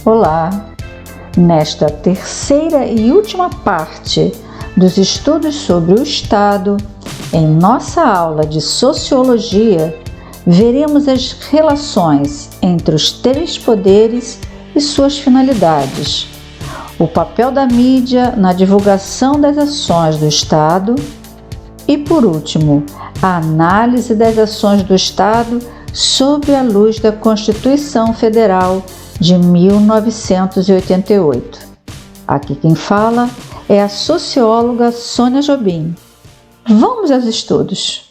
Olá! Nesta terceira e última parte dos estudos sobre o Estado, em nossa aula de Sociologia, veremos as relações entre os três poderes e suas finalidades, o papel da mídia na divulgação das ações do Estado e, por último, a análise das ações do Estado sob a luz da Constituição Federal de 1988. Aqui quem fala é a socióloga Sônia Jobim. Vamos aos estudos.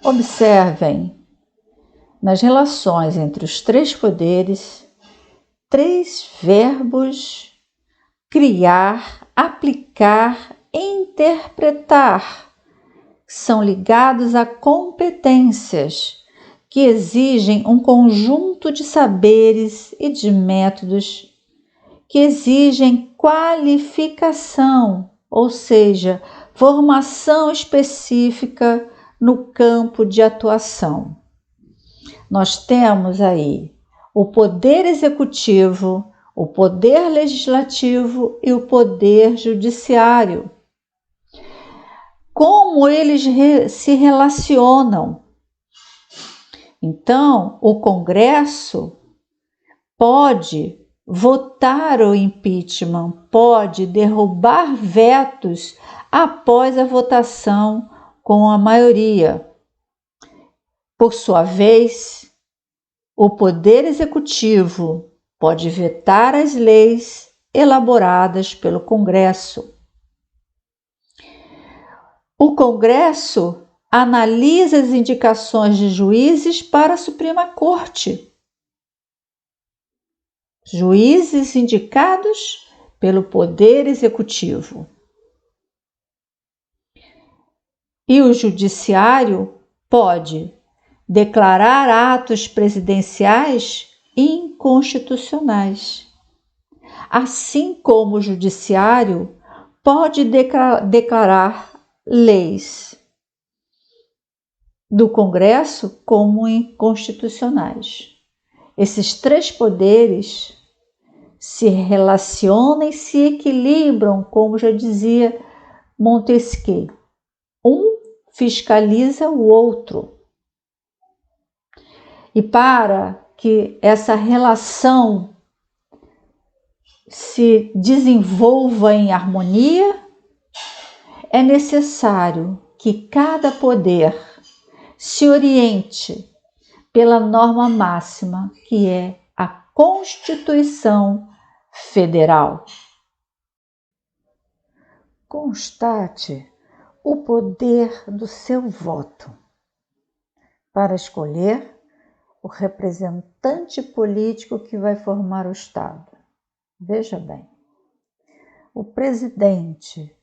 Observem, nas relações entre os três poderes, três verbos: criar, aplicar e interpretar, são ligados a competências que exigem um conjunto de saberes e de métodos que exigem qualificação, ou seja, formação específica no campo de atuação. Nós temos aí o poder executivo, o poder legislativo e o poder judiciário. Como eles se relacionam? Então, o Congresso pode votar o impeachment, pode derrubar vetos após a votação com a maioria. Por sua vez, o Poder Executivo pode vetar as leis elaboradas pelo Congresso. O Congresso analisa as indicações de juízes para a Suprema Corte. Juízes indicados pelo Poder Executivo. E o Judiciário pode declarar atos presidenciais inconstitucionais, assim como o Judiciário pode declarar leis do Congresso como inconstitucionais. Esses três poderes se relacionam e se equilibram, como já dizia Montesquieu. Um fiscaliza o outro. E para que essa relação se desenvolva em harmonia, é necessário que cada poder se oriente pela norma máxima, que é a Constituição Federal. Constate o poder do seu voto para escolher o representante político que vai formar o Estado. Veja bem, o presidente,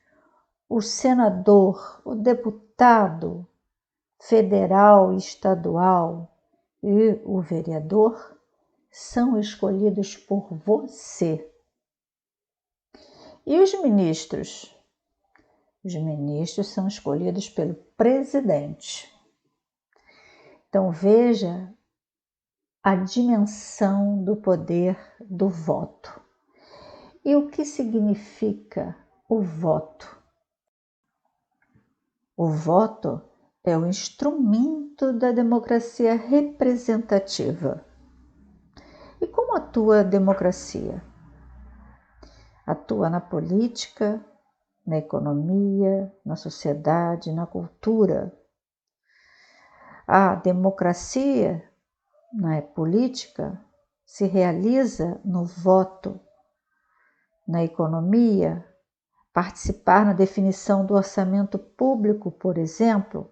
o senador, o deputado federal e estadual e o vereador são escolhidos por você. E os ministros? Os ministros são escolhidos pelo presidente. Então veja a dimensão do poder do voto. E o que significa o voto? O voto é o instrumento da democracia representativa. E como atua a democracia? Atua na política, na economia, na sociedade, na cultura. A democracia na política se realiza no voto, na economia, participar na definição do orçamento público, por exemplo.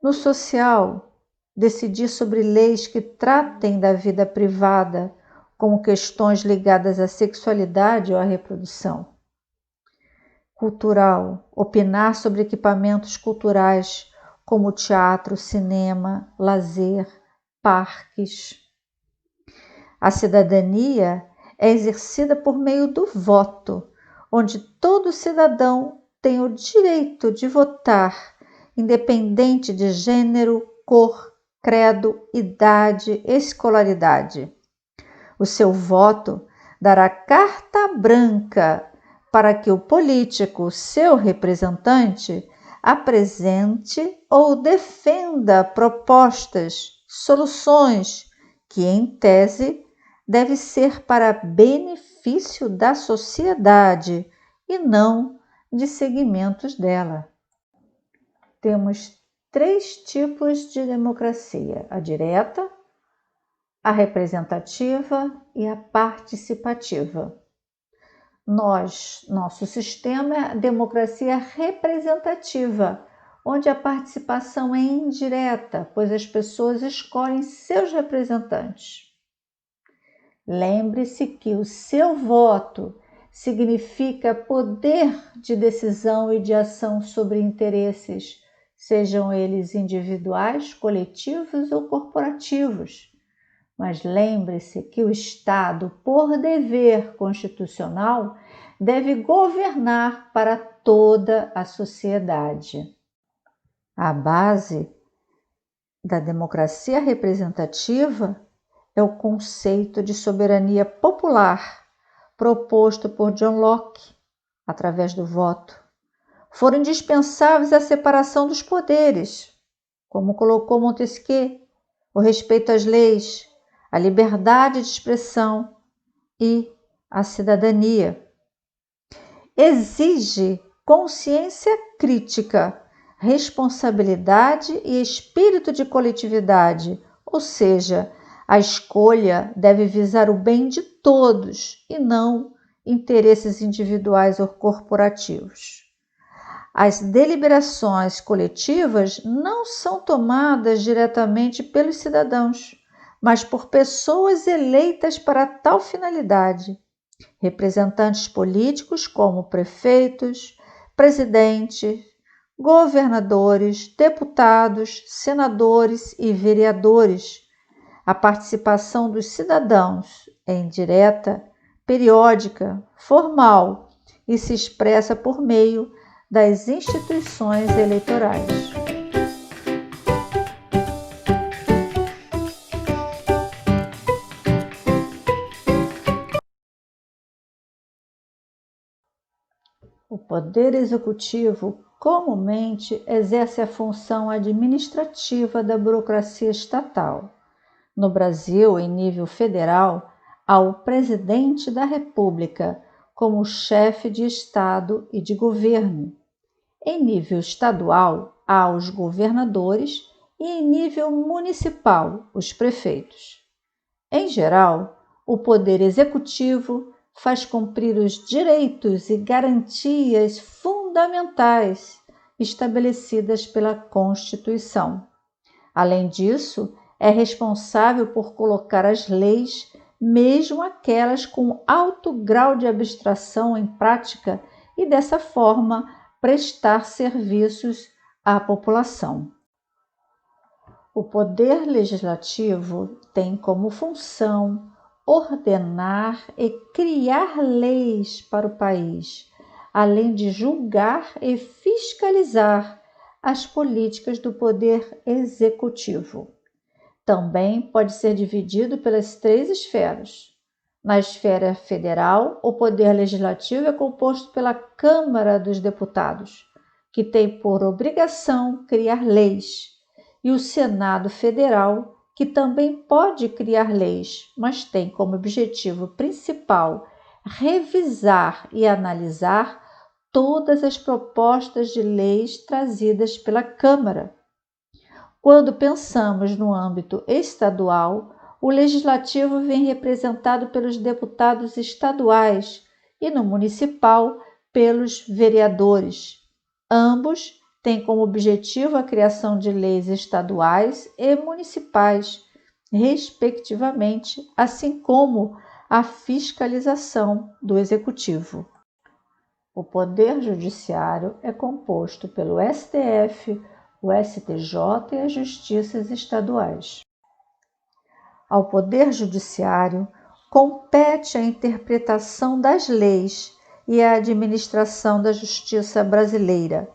No social, decidir sobre leis que tratem da vida privada, como questões ligadas à sexualidade ou à reprodução. Cultural, opinar sobre equipamentos culturais, como teatro, cinema, lazer, parques. A cidadania é exercida por meio do voto, onde todo cidadão tem o direito de votar, independente de gênero, cor, credo, idade, escolaridade. O seu voto dará carta branca para que o político, seu representante, apresente ou defenda propostas, soluções que, em tese, deve ser para benefício da sociedade e não de segmentos dela. Temos 3 tipos de democracia: a direta, a representativa e a participativa. Nosso sistema é a democracia representativa, onde a participação é indireta, pois as pessoas escolhem seus representantes. Lembre-se que o seu voto significa poder de decisão e de ação sobre interesses, sejam eles individuais, coletivos ou corporativos. Mas lembre-se que o Estado, por dever constitucional, deve governar para toda a sociedade. A base da democracia representativa é o conceito de soberania popular proposto por John Locke através do voto. Foram indispensáveis a separação dos poderes, como colocou Montesquieu, o respeito às leis, a liberdade de expressão e a cidadania. Exige consciência crítica, responsabilidade e espírito de coletividade, ou seja, a escolha deve visar o bem de todos e não interesses individuais ou corporativos. As deliberações coletivas não são tomadas diretamente pelos cidadãos, mas por pessoas eleitas para tal finalidade. Representantes políticos como prefeitos, presidentes, governadores, deputados, senadores e vereadores. A participação dos cidadãos é indireta, periódica, formal e se expressa por meio das instituições eleitorais. O Poder Executivo comumente exerce a função administrativa da burocracia estatal. No Brasil, em nível federal, há o Presidente da República como chefe de Estado e de governo. Em nível estadual, há os governadores e em nível municipal, os prefeitos. Em geral, o Poder Executivo faz cumprir os direitos e garantias fundamentais estabelecidas pela Constituição. Além disso, é responsável por colocar as leis, mesmo aquelas com alto grau de abstração em prática, e dessa forma prestar serviços à população. O Poder Legislativo tem como função ordenar e criar leis para o país, além de julgar e fiscalizar as políticas do Poder Executivo. Também pode ser dividido pelas 3 esferas. Na esfera federal, o Poder Legislativo é composto pela Câmara dos Deputados, que tem por obrigação criar leis, e o Senado Federal, que também pode criar leis, mas tem como objetivo principal revisar e analisar todas as propostas de leis trazidas pela Câmara. Quando pensamos no âmbito estadual, o Legislativo vem representado pelos deputados estaduais e no municipal pelos vereadores. Ambos têm como objetivo a criação de leis estaduais e municipais, respectivamente, assim como a fiscalização do Executivo. O Poder Judiciário é composto pelo STF, o STJ e as justiças estaduais. Ao Poder Judiciário compete a interpretação das leis e a administração da justiça brasileira.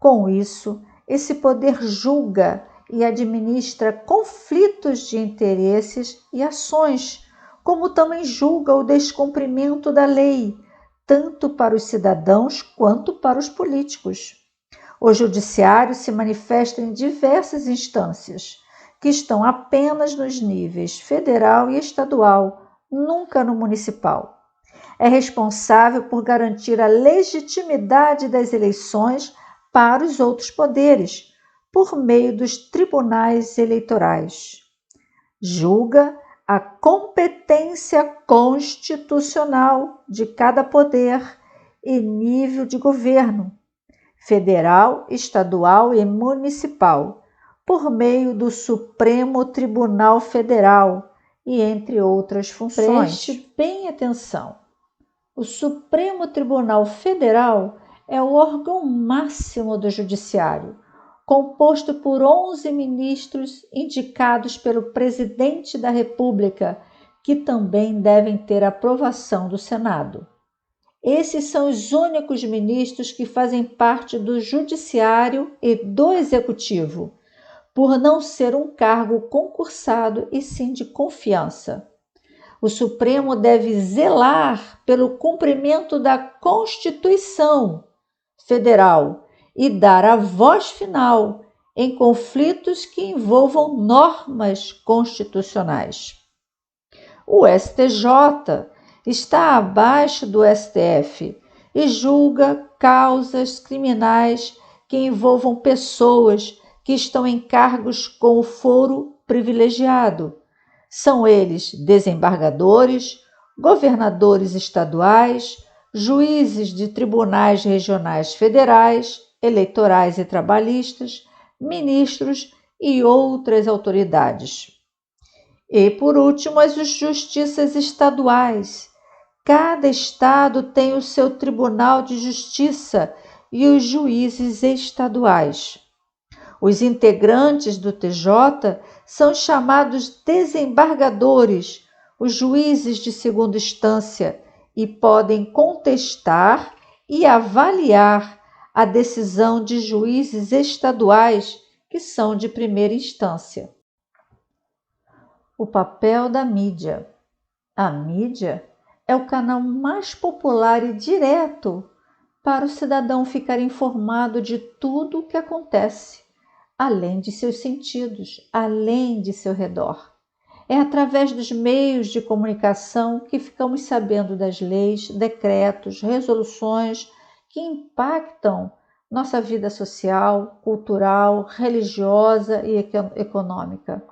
Com isso, esse poder julga e administra conflitos de interesses e ações, como também julga o descumprimento da lei, tanto para os cidadãos quanto para os políticos. O judiciário se manifesta em diversas instâncias, que estão apenas nos níveis federal e estadual, nunca no municipal. É responsável por garantir a legitimidade das eleições para os outros poderes, por meio dos tribunais eleitorais. Julga a competência constitucional de cada poder e nível de governo, federal, estadual e municipal, por meio do Supremo Tribunal Federal e entre outras funções. Preste bem atenção. O Supremo Tribunal Federal é o órgão máximo do Judiciário, composto por 11 ministros indicados pelo Presidente da República, que também devem ter aprovação do Senado. Esses são os únicos ministros que fazem parte do Judiciário e do Executivo, por não ser um cargo concursado e sim de confiança. O Supremo deve zelar pelo cumprimento da Constituição Federal e dar a voz final em conflitos que envolvam normas constitucionais. O STJ está abaixo do STF e julga causas criminais que envolvam pessoas que estão em cargos com o foro privilegiado. São eles desembargadores, governadores estaduais, juízes de tribunais regionais federais, eleitorais e trabalhistas, ministros e outras autoridades. E, por último, as justiças estaduais. Cada estado tem o seu tribunal de justiça e os juízes estaduais. Os integrantes do TJ são chamados desembargadores, os juízes de segunda instância, e podem contestar e avaliar a decisão de juízes estaduais, que são de primeira instância. O papel da mídia. A mídia é o canal mais popular e direto para o cidadão ficar informado de tudo o que acontece, além de seus sentidos, além de seu redor. É através dos meios de comunicação que ficamos sabendo das leis, decretos, resoluções que impactam nossa vida social, cultural, religiosa e econômica.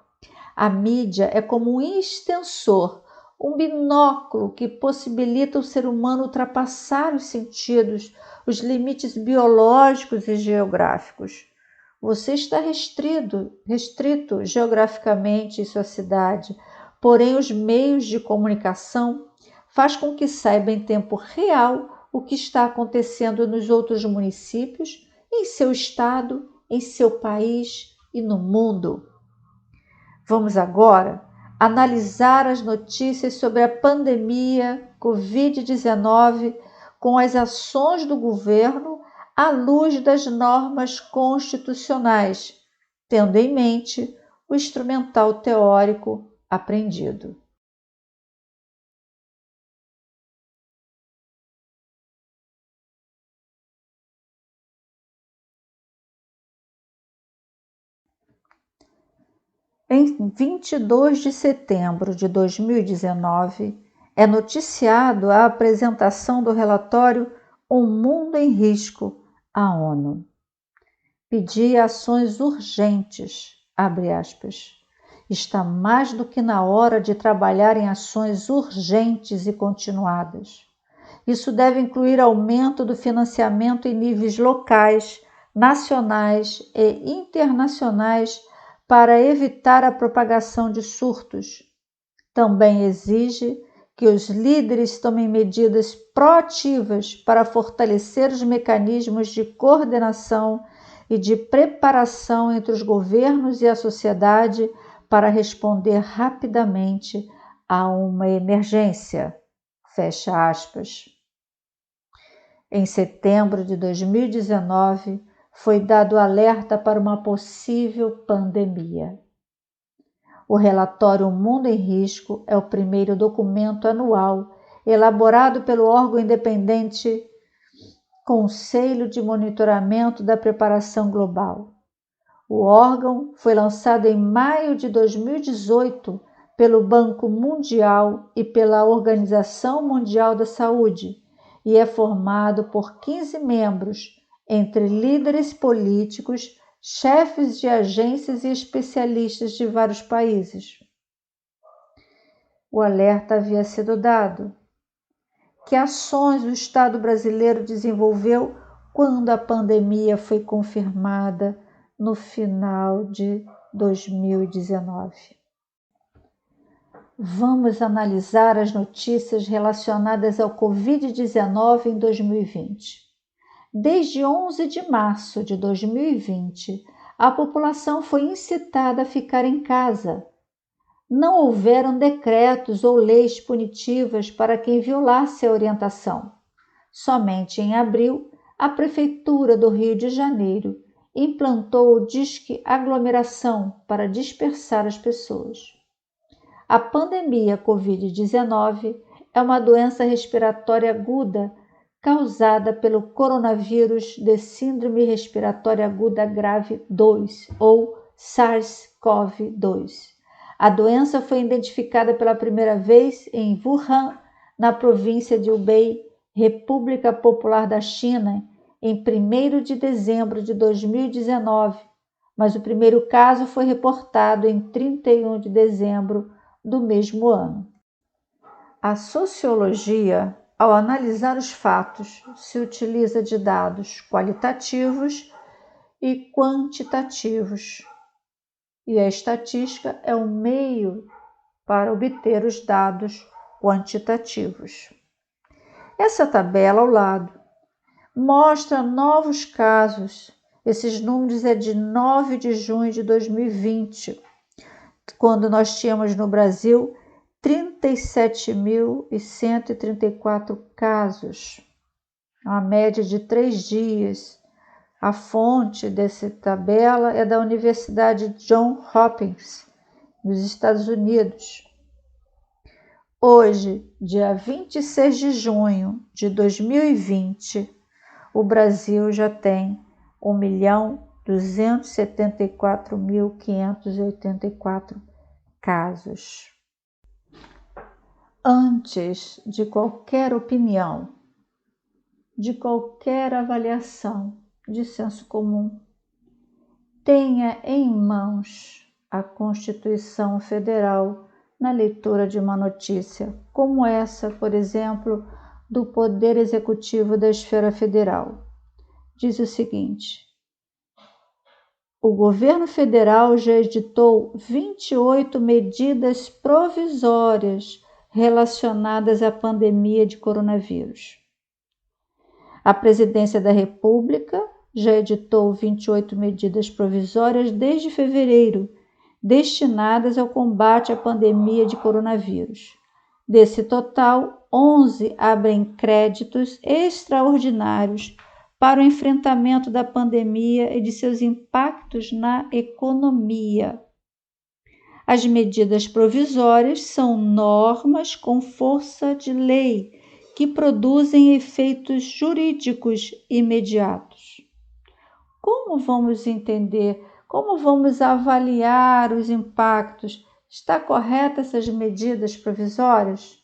A mídia é como um extensor, um binóculo que possibilita o ser humano ultrapassar os sentidos, os limites biológicos e geográficos. Você está restrito geograficamente em sua cidade, porém os meios de comunicação faz com que saiba em tempo real o que está acontecendo nos outros municípios, em seu estado, em seu país e no mundo. Vamos agora analisar as notícias sobre a pandemia Covid-19 com as ações do governo à luz das normas constitucionais, tendo em mente o instrumental teórico aprendido. Em 22 de setembro de 2019, é noticiado a apresentação do relatório Um Mundo em Risco à ONU. Pedia ações urgentes, abre aspas. Está mais do que na hora de trabalhar em ações urgentes e continuadas. Isso deve incluir aumento do financiamento em níveis locais, nacionais e internacionais para evitar a propagação de surtos. Também exige que os líderes tomem medidas proativas para fortalecer os mecanismos de coordenação e de preparação entre os governos e a sociedade para responder rapidamente a uma emergência. Fecha aspas. Em setembro de 2019, foi dado alerta para uma possível pandemia. O relatório Mundo em Risco é o primeiro documento anual elaborado pelo órgão independente Conselho de Monitoramento da Preparação Global. O órgão foi lançado em maio de 2018 pelo Banco Mundial e pela Organização Mundial da Saúde e é formado por 15 membros, entre líderes políticos, chefes de agências e especialistas de vários países. O alerta havia sido dado. Que ações o Estado brasileiro desenvolveu quando a pandemia foi confirmada no final de 2019? Vamos analisar as notícias relacionadas ao Covid-19 em 2020. Desde 11 de março de 2020, a população foi incitada a ficar em casa. Não houveram decretos ou leis punitivas para quem violasse a orientação. Somente em abril, a Prefeitura do Rio de Janeiro implantou o Disque Aglomeração para dispersar as pessoas. A pandemia Covid-19 é uma doença respiratória aguda causada pelo coronavírus de Síndrome Respiratória Aguda Grave 2, ou SARS-CoV-2. A doença foi identificada pela primeira vez em Wuhan, na província de Hubei, República Popular da China, em 1º de dezembro de 2019, mas o primeiro caso foi reportado em 31 de dezembro do mesmo ano. A sociologia, ao analisar os fatos, se utiliza de dados qualitativos e quantitativos. E a estatística é um meio para obter os dados quantitativos. Essa tabela ao lado mostra novos casos. Esses números é de 9 de junho de 2020, quando nós tínhamos no Brasil 37.134 casos, uma média de 3 dias. A fonte dessa tabela é da Universidade Johns Hopkins, nos Estados Unidos. Hoje, dia 26 de junho de 2020, o Brasil já tem 1.274.584 casos. Antes de qualquer opinião, de qualquer avaliação de senso comum, tenha em mãos a Constituição Federal na leitura de uma notícia, como essa, por exemplo, do Poder Executivo da Esfera Federal. Diz o seguinte: o governo federal já editou 28 medidas provisórias relacionadas à pandemia de coronavírus. A Presidência da República já editou 28 medidas provisórias desde fevereiro, destinadas ao combate à pandemia de coronavírus. Desse total, 11 abrem créditos extraordinários para o enfrentamento da pandemia e de seus impactos na economia. As medidas provisórias são normas com força de lei que produzem efeitos jurídicos imediatos. Como vamos entender? Como vamos avaliar os impactos? Está correta essas medidas provisórias?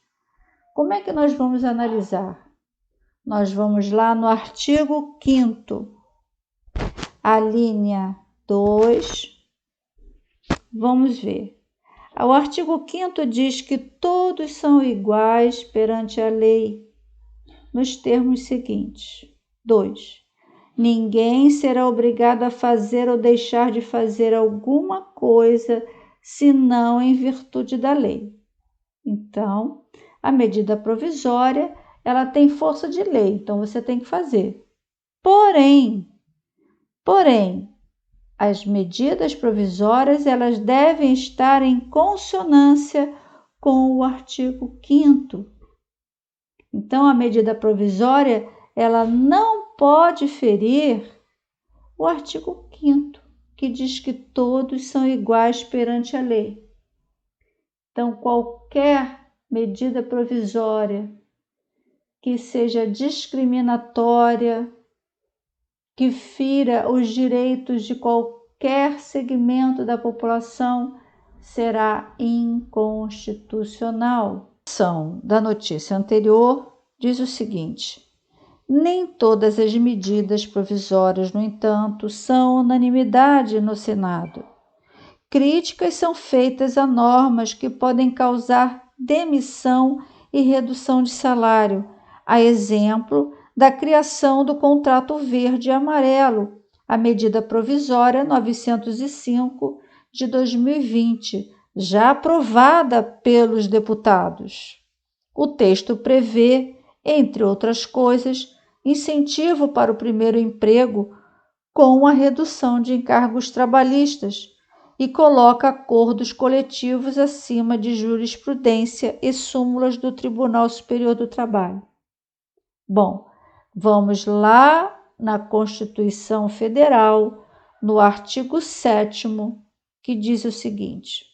Como é que nós vamos analisar? Nós vamos lá no artigo 5º, a linha 2. Vamos ver. O artigo 5º diz que todos são iguais perante a lei, nos termos seguintes. 2. Ninguém será obrigado a fazer ou deixar de fazer alguma coisa, senão em virtude da lei. Então, a medida provisória, ela tem força de lei, então você tem que fazer. Porém, as medidas provisórias, elas devem estar em consonância com o artigo 5º. Então, a medida provisória, ela não pode ferir o artigo 5º, que diz que todos são iguais perante a lei. Então, qualquer medida provisória que seja discriminatória, que fira os direitos de qualquer segmento da população, será inconstitucional. A ação da notícia anterior diz o seguinte: nem todas as medidas provisórias, no entanto, são unanimidade no Senado. Críticas são feitas a normas que podem causar demissão e redução de salário, a exemplo da criação do contrato verde e amarelo, a medida provisória 905 de 2020, já aprovada pelos deputados. O texto prevê, entre outras coisas, incentivo para o primeiro emprego com a redução de encargos trabalhistas e coloca acordos coletivos acima de jurisprudência e súmulas do Tribunal Superior do Trabalho. Bom, vamos lá na Constituição Federal, no artigo 7º, que diz o seguinte: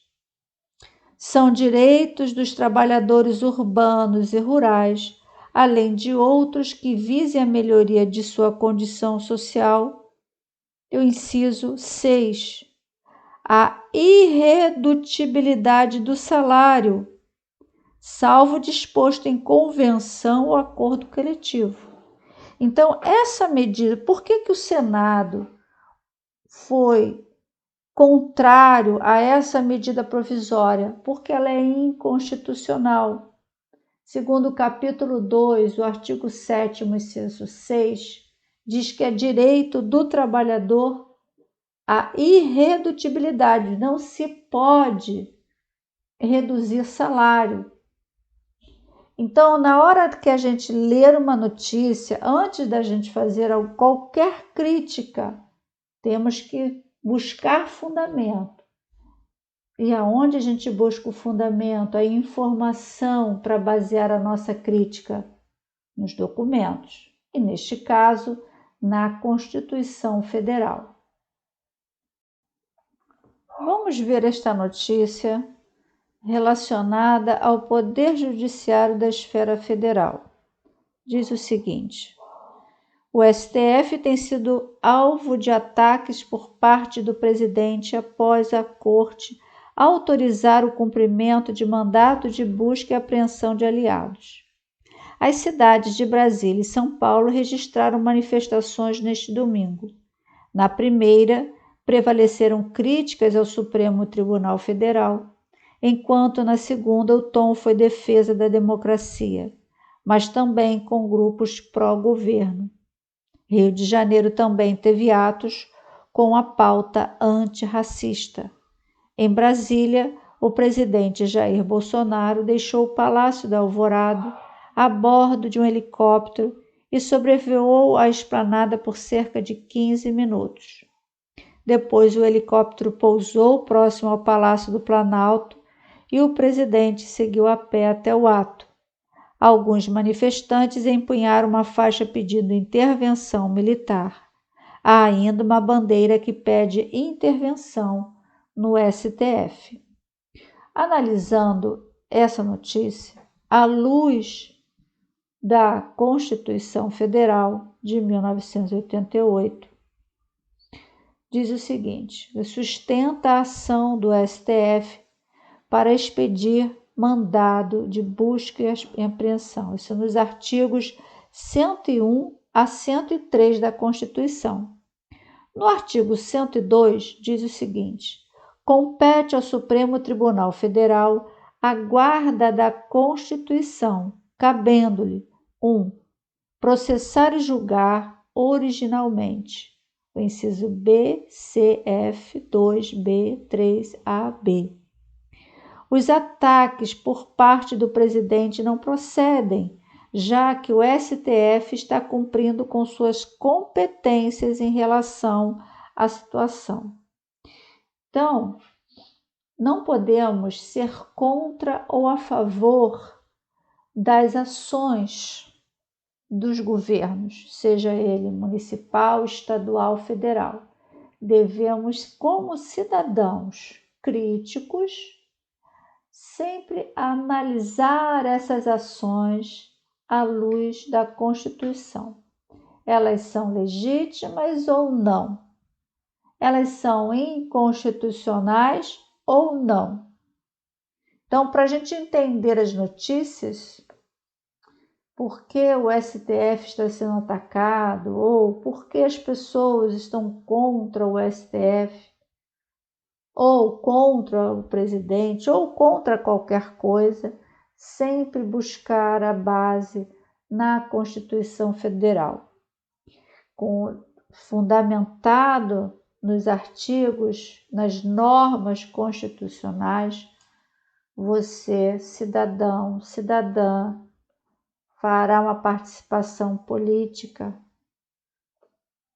são direitos dos trabalhadores urbanos e rurais, além de outros que visem a melhoria de sua condição social. O inciso 6, a irredutibilidade do salário, salvo disposto em convenção ou acordo coletivo. Então, essa medida, por que o Senado foi contrário a essa medida provisória? Porque ela é inconstitucional. Segundo o capítulo 2, o artigo 7º, inciso 6, diz que é direito do trabalhador a irredutibilidade, não se pode reduzir salário. Então, na hora que a gente ler uma notícia, antes da gente fazer qualquer crítica, temos que buscar fundamento. E aonde a gente busca o fundamento, a informação para basear a nossa crítica? Nos documentos, e neste caso, na Constituição Federal. Vamos ver esta notícia relacionada ao Poder Judiciário da Esfera Federal. Diz o seguinte: o STF tem sido alvo de ataques por parte do presidente após a Corte autorizar o cumprimento de mandato de busca e apreensão de aliados. As cidades de Brasília e São Paulo registraram manifestações neste domingo. Na primeira, prevaleceram críticas ao Supremo Tribunal Federal, enquanto na segunda o tom foi defesa da democracia, mas também com grupos pró-governo. Rio de Janeiro também teve atos com a pauta antirracista. Em Brasília, o presidente Jair Bolsonaro deixou o Palácio da Alvorada a bordo de um helicóptero e sobrevoou a esplanada por cerca de 15 minutos. Depois, o helicóptero pousou próximo ao Palácio do Planalto e o presidente seguiu a pé até o ato. Alguns manifestantes empunharam uma faixa pedindo intervenção militar. Há ainda uma bandeira que pede intervenção no STF. Analisando essa notícia à luz da Constituição Federal de 1988, diz o seguinte: sustenta a ação do STF para expedir mandado de busca e apreensão. Isso nos artigos 101 a 103 da Constituição. No artigo 102, diz o seguinte: compete ao Supremo Tribunal Federal a guarda da Constituição, cabendo-lhe 1. Processar e julgar originalmente. O inciso B, C, F, 2B, 3A, B. Os ataques por parte do presidente não procedem, já que o STF está cumprindo com suas competências em relação à situação. Então, não podemos ser contra ou a favor das ações dos governos, seja ele municipal, estadual, federal. Devemos, como cidadãos críticos, sempre analisar essas ações à luz da Constituição. Elas são legítimas ou não? Elas são inconstitucionais ou não? Então, para a gente entender as notícias, por que o STF está sendo atacado, ou por que as pessoas estão contra o STF, ou contra o presidente, ou contra qualquer coisa, sempre buscar a base na Constituição Federal, fundamentado nos artigos, nas normas constitucionais. Você, cidadão, cidadã, fará uma participação política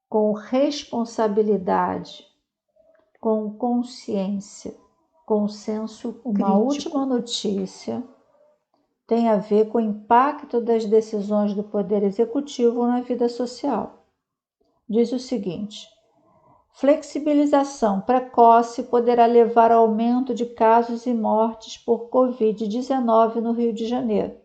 com responsabilidade, com consciência, com senso crítico. Uma última notícia tem a ver com o impacto das decisões do Poder Executivo na vida social. Diz o seguinte: flexibilização precoce poderá levar ao aumento de casos e mortes por Covid-19 no Rio de Janeiro.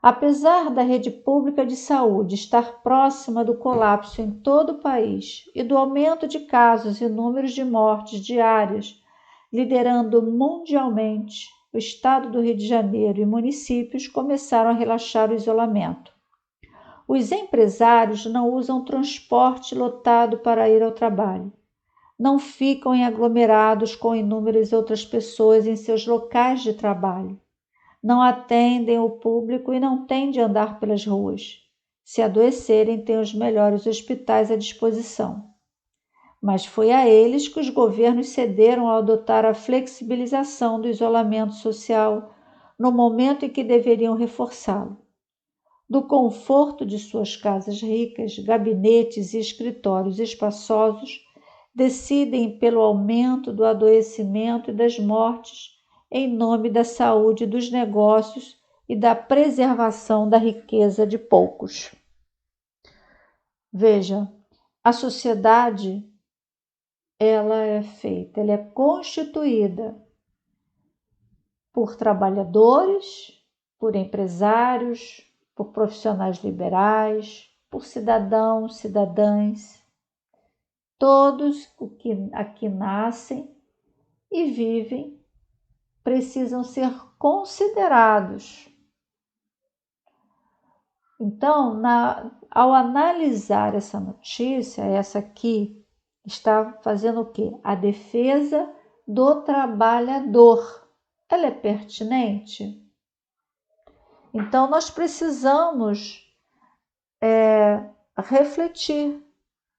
Apesar da rede pública de saúde estar próxima do colapso em todo o país e do aumento de casos e números de mortes diárias, liderando mundialmente, o estado do Rio de Janeiro e municípios começaram a relaxar o isolamento. Os empresários não usam transporte lotado para ir ao trabalho. Não ficam em aglomerados com inúmeras outras pessoas em seus locais de trabalho. Não atendem o público e não têm de andar pelas ruas. Se adoecerem, têm os melhores hospitais à disposição. Mas foi a eles que os governos cederam ao adotar a flexibilização do isolamento social no momento em que deveriam reforçá-lo. Do conforto de suas casas ricas, gabinetes e escritórios espaçosos, decidem pelo aumento do adoecimento e das mortes em nome da saúde dos negócios e da preservação da riqueza de poucos. Veja, a sociedade ela é constituída por trabalhadores, por empresários, por profissionais liberais, por cidadãos, cidadãs, todos os que aqui nascem e vivem precisam ser considerados. Então, ao analisar essa notícia, essa aqui está fazendo o quê? A defesa do trabalhador. Ela é pertinente? Então, nós precisamos refletir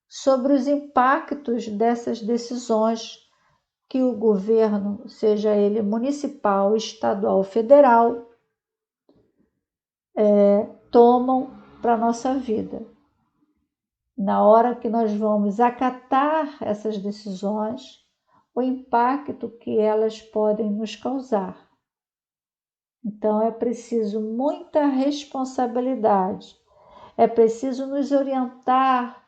sobre os impactos dessas decisões que o governo, seja ele municipal, estadual, federal, tomam para a nossa vida. Na hora que nós vamos acatar essas decisões, o impacto que elas podem nos causar. Então, é preciso muita responsabilidade, é preciso nos orientar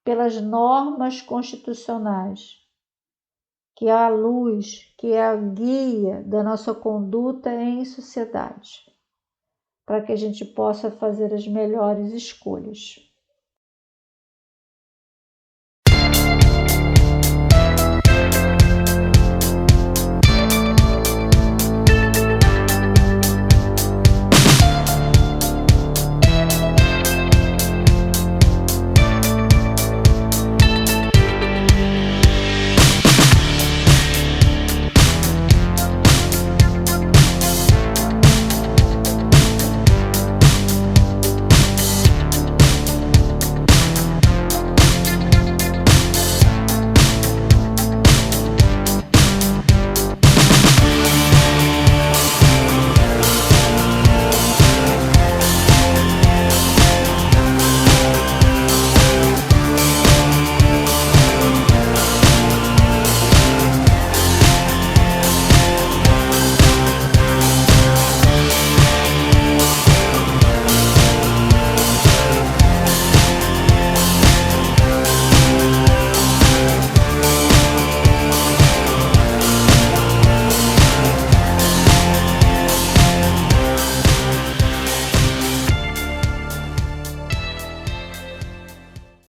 pelas normas constitucionais, que é a luz, que é a guia da nossa conduta em sociedade, para que a gente possa fazer as melhores escolhas.